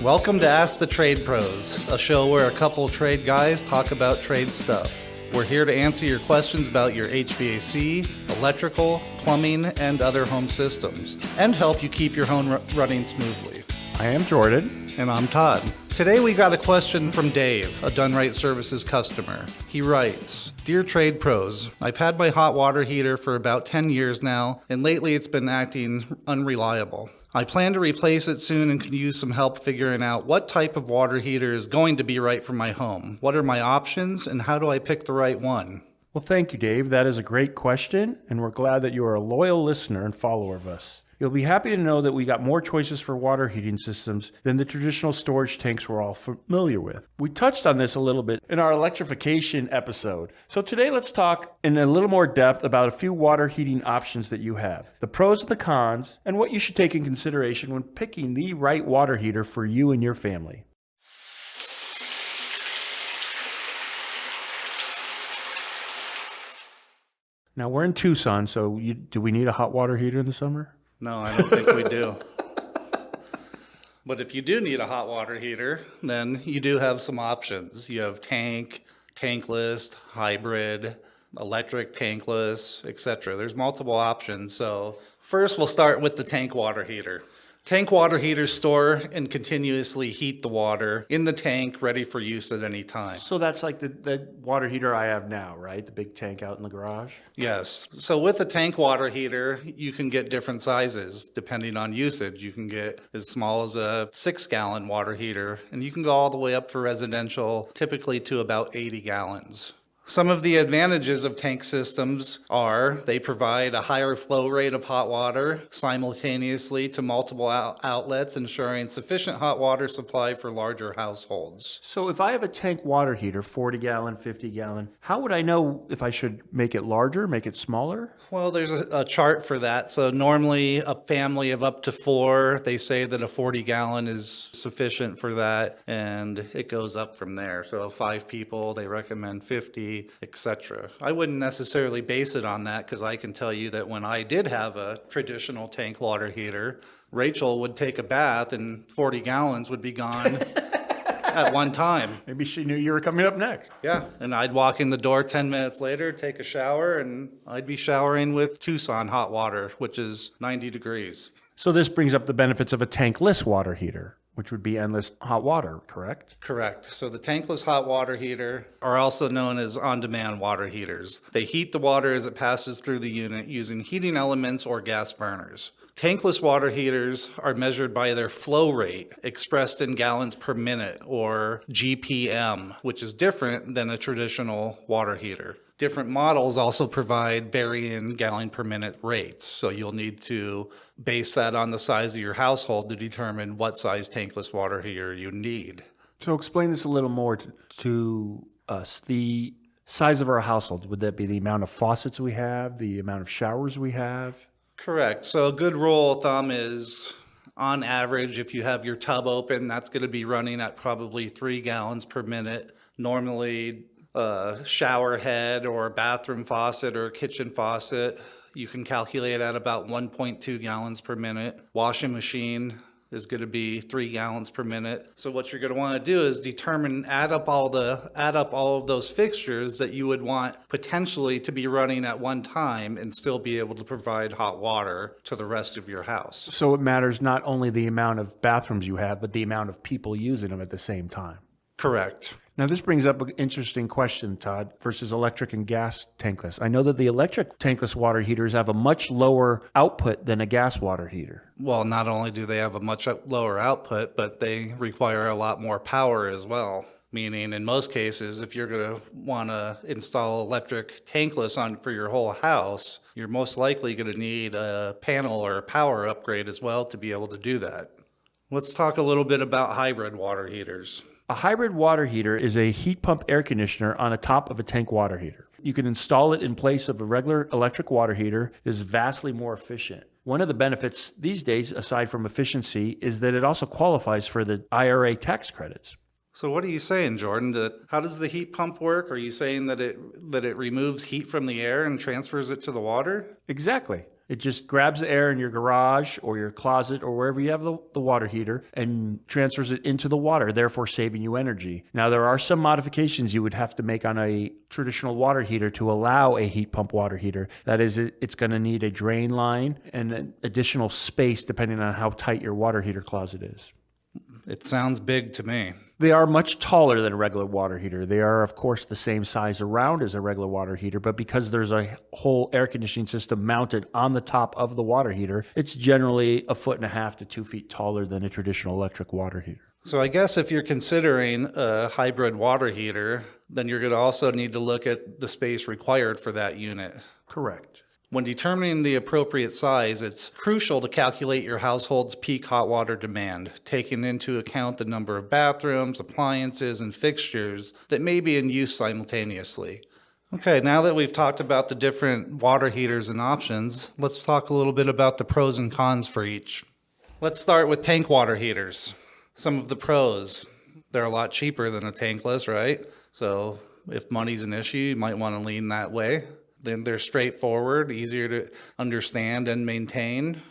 Welcome to Ask the Trade Pros, a show where a couple trade guys talk about trade stuff. We're here to answer your questions about your HVAC, electrical, plumbing, and other home systems, and help you keep your home running smoothly. I am Jordan. And I'm Todd. Today we got a question from Dave, a Done Right Services customer. He writes, Dear Trade Pros, I've had my hot water heater for about 10 years now, and lately it's been acting unreliable. I plan to replace it soon and can use some help figuring out what type of water heater is going to be right for my home. What are my options, and how do I pick the right one? Well, thank you, Dave. That is a great question, and we're glad that you are a loyal listener and follower of us. You'll be happy to know that we got more choices for water heating systems than the traditional storage tanks we're all familiar with. We touched on this a little bit in our electrification episode. So today let's talk in a little more depth about a few water heating options that you have, the pros and the cons, and what you should take in consideration when picking the right water heater for you and your family. Now we're in Tucson, so do we need a hot water heater in the summer? No, I don't think we do. But if you do need a hot water heater, then you do have some options. You have tank, tankless, hybrid, electric, tankless, etc. There's multiple options. So first we'll start with the tank water heater. Tank water heaters store and continuously heat the water in the tank, ready for use at any time. So that's like the water heater I have now, right? The big tank out in the garage? Yes. So with a tank water heater, you can get different sizes depending on usage. You can get as small as a 6-gallon water heater, and you can go all the way up for residential, typically to about 80 gallons. Some of the advantages of tank systems are they provide a higher flow rate of hot water simultaneously to multiple outlets, ensuring sufficient hot water supply for larger households. So if I have a tank water heater, 40-gallon, 50-gallon, how would I know if I should make it larger, make it smaller? Well, there's a chart for that. So normally a family of up to 4, they say that a 40-gallon is sufficient for that, and it goes up from there. So 5 people, they recommend 50. Etc. I wouldn't necessarily base it on that because I can tell you that when I did have a traditional tank water heater, Rachel would take a bath and 40 gallons would be gone at one time. Maybe she knew you were coming up next. Yeah, and I'd walk in the door 10 minutes later, take a shower, and I'd be showering with Tucson hot water, which is 90 degrees. So this brings up the benefits of a tankless water heater, which would be endless hot water, correct? Correct. So the tankless hot water heater are also known as on-demand water heaters. They heat the water as it passes through the unit using heating elements or gas burners. Tankless water heaters are measured by their flow rate, expressed in gallons per minute, or GPM, which is different than a traditional water heater. Different models also provide varying gallon per minute rates, so you'll need to base that on the size of your household to determine what size tankless water heater you need. So explain this a little more to us. The size of our household, would that be the amount of faucets we have, the amount of showers we have? Correct. So a good rule of thumb is, on average, if you have your tub open, that's going to be running at probably 3 gallons per minute. Normally, a shower head or a bathroom faucet or a kitchen faucet, you can calculate at about 1.2 gallons per minute. Washing machine is going to be 3 gallons per minute. So what you're going to want to do is add up all of those fixtures that you would want potentially to be running at one time and still be able to provide hot water to the rest of your house. So it matters not only the amount of bathrooms you have, but the amount of people using them at the same time. Correct. Now, this brings up an interesting question, Todd, versus electric and gas tankless. I know that the electric tankless water heaters have a much lower output than a gas water heater. Well, not only do they have a much lower output, but they require a lot more power as well. Meaning, in most cases, if you're going to want to install electric tankless for your whole house, you're most likely going to need a panel or a power upgrade as well to be able to do that. Let's talk a little bit about hybrid water heaters. A hybrid water heater is a heat pump air conditioner on the top of a tank water heater. You can install it in place of a regular electric water heater. It is vastly more efficient. One of the benefits these days, aside from efficiency, is that it also qualifies for the IRA tax credits. So what are you saying, Jordan? How does the heat pump work? Are you saying that it removes heat from the air and transfers it to the water? Exactly. It just grabs the air in your garage or your closet or wherever you have the water heater and transfers it into the water, therefore saving you energy. Now, there are some modifications you would have to make on a traditional water heater to allow a heat pump water heater. That is, it's going to need a drain line and an additional space depending on how tight your water heater closet is. It sounds big to me. They are much taller than a regular water heater. They are, of course, the same size around as a regular water heater, but because there's a whole air conditioning system mounted on the top of the water heater, it's generally 1.5 to 2 feet taller than a traditional electric water heater. So I guess if you're considering a hybrid water heater, then you're going to also need to look at the space required for that unit. Correct. When determining the appropriate size, it's crucial to calculate your household's peak hot water demand, taking into account the number of bathrooms, appliances, and fixtures that may be in use simultaneously. Okay, now that we've talked about the different water heaters and options, let's talk a little bit about the pros and cons for each. Let's start with tank water heaters. Some of the pros: they're a lot cheaper than a tankless, right? So if money's an issue, you might want to lean that way. Then they're straightforward, easier to understand and maintain.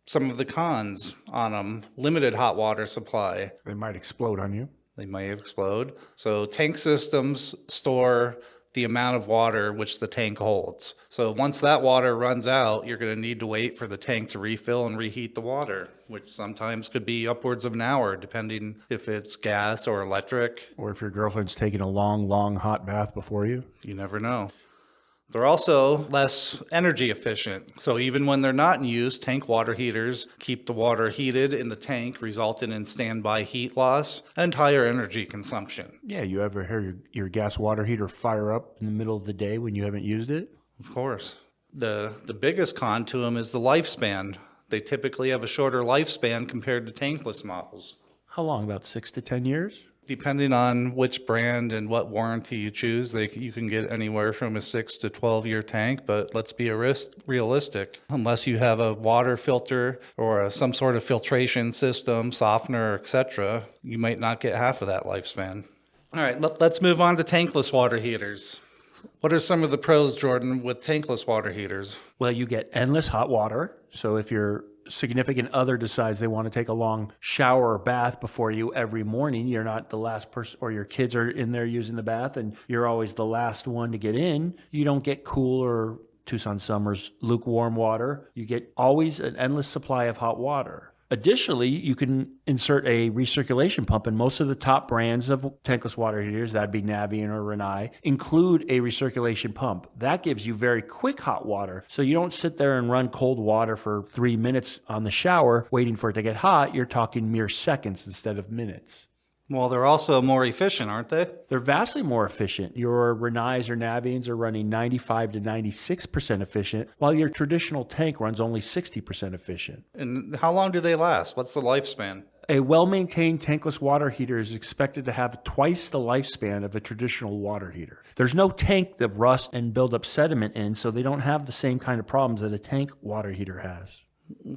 Some of the cons on them: limited hot water supply. They might explode on you. They may explode. So tank systems store the amount of water which the tank holds. So once that water runs out, you're going to need to wait for the tank to refill and reheat the water, which sometimes could be upwards of an hour, depending if it's gas or electric. Or if your girlfriend's taking a long, long hot bath before you. You never know. They're also less energy efficient. So even when they're not in use, tank water heaters keep the water heated in the tank, resulting in standby heat loss and higher energy consumption. Yeah, you ever hear your gas water heater fire up in the middle of the day when you haven't used it? Of course. The biggest con to them is the lifespan. They typically have a shorter lifespan compared to tankless models. How long? About 6 to 10 years? Depending on which brand and what warranty you choose, you can get anywhere from a 6 to 12-year tank, but let's be realistic. Unless you have a water filter or some sort of filtration system, softener, etc., you might not get half of that lifespan. All right, let's move on to tankless water heaters. What are some of the pros, Jordan, with tankless water heaters? Well, you get endless hot water. So if your significant other decides they want to take a long shower or bath before you every morning, you're not the last person, or your kids are in there using the bath and you're always the last one to get in, you don't get cool or Tucson summers lukewarm water. You get always an endless supply of hot water. Additionally, you can insert a recirculation pump, and most of the top brands of tankless water heaters, that'd be Navien or Rinnai, include a recirculation pump. That gives you very quick hot water, so you don't sit there and run cold water for 3 minutes on the shower waiting for it to get hot. You're talking mere seconds instead of minutes. Well, they're also more efficient, aren't they? They're vastly more efficient. Your Rinnais or Naviens are running 95 to 96% efficient, while your traditional tank runs only 60% efficient. And how long do they last? What's the lifespan? A well-maintained tankless water heater is expected to have twice the lifespan of a traditional water heater. There's no tank that rusts and build up sediment in, so they don't have the same kind of problems that a tank water heater has.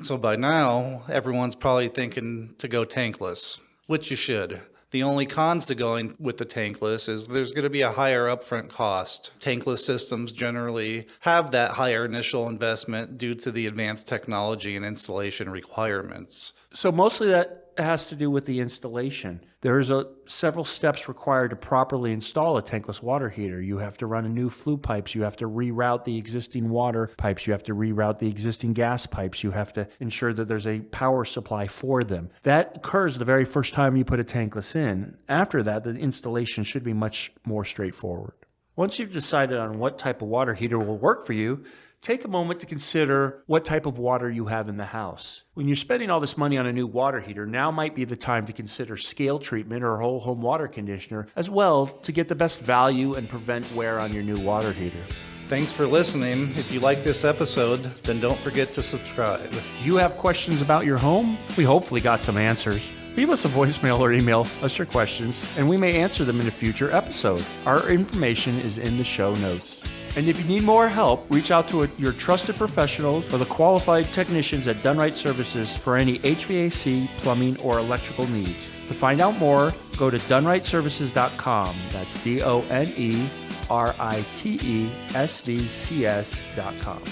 So by now, everyone's probably thinking to go tankless, which you should. The only cons to going with the tankless is there's going to be a higher upfront cost. Tankless systems generally have that higher initial investment due to the advanced technology and installation requirements. So mostly that has to do with the installation. There's several steps required to properly install a tankless water heater. You have to run a new flue pipes. You have to reroute the existing water pipes. You have to reroute the existing gas pipes. You have to ensure that there's a power supply for them. That occurs the very first time you put a tankless in. After that, the installation should be much more straightforward. Once you've decided on what type of water heater will work for you, take a moment to consider what type of water you have in the house. When you're spending all this money on a new water heater, now might be the time to consider scale treatment or a whole home water conditioner as well to get the best value and prevent wear on your new water heater. Thanks for listening. If you like this episode, then don't forget to subscribe. Do you have questions about your home? We hopefully got some answers. Leave us a voicemail or email us your questions, and we may answer them in a future episode. Our information is in the show notes. And if you need more help, reach out to your trusted professionals or the qualified technicians at Dunright Services for any HVAC, plumbing, or electrical needs. To find out more, go to dunrightservices.com. That's DONERITESVCS.com.